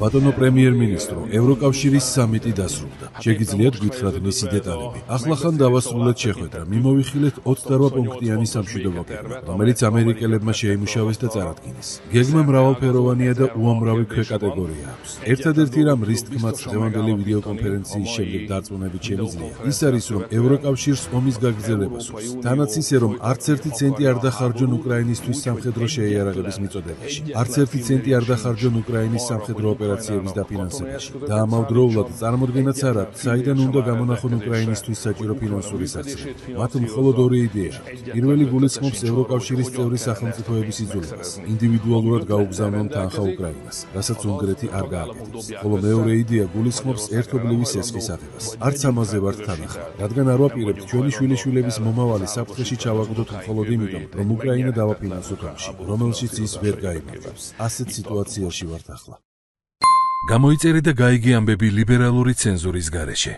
ბატონო პრემიერ-მინისტრო, ევროკავშირის სამიტი დასრულდა. შეგიძლიათ გითხრათ მისი დეტალები. ახლახან დავასრულეთ შეხვედრა. მიმოვიხილეთ 28 პუნქტიანი სამშვიდობო გეგმა, რომელიც ამერიკელებმა შეიმუშავეს და წარადგინეს. გეგმა მრავალფეროვანია და უამრავი ქვეკატეგორია აქვს. ერთადერთი რამ, რის თქმაც დღევანდელი ვიდეოკონფერენციის შემდეგ დარწმუნებით შემიძლია, ის არის, რომ ევროკავშირს ომის გაგრძელება სურს. თანაც ისე, რომ არც ერთი ცენტი არ დახარჯონ უკრაინისთვის სამხედრო შეიარაღების მიწოდებაში. არც ერთი ცენტი არ დახარჯონ უკრაინის სამხედრო ოპერაციების დაფინანსებაში. და ამავდროულად წარმოდგენაც არ აქვს, საიდან უნდა გამონახონ უკრაინისთვის საჭირო ფინანსური საცრუები. მათ მხოლოდ ორი იდეა აქვთ. პირველი გულისხმობს ევროკავშირის წევრი სახელმწიფოების იძულებას, ინდივიდუალურად გაუგზავნონ თანხა უკრაინას, რასაც უნგრეთი არ გააკეთებს. ხოლო მეორე იდეა გულისხმობს ერთობლივი სესხის აღებას. არც ამაზე ვართ თანახმად, რადგან არ ვაპირებთ ჩვენი შვილიშვილების მომავალი საფრთხეში ჩავაგდოთ მხოლოდ იმიტომ, რომ უკრაინა დავაფინანსოთ ომში, რომელშიც ის ვერ გაიმარჯვებს. ასეთ სიტუაციაში ვართ ახლა. გამოიწერე და გაიგე ამბები ლიბერალური ცენზურის გარეშე.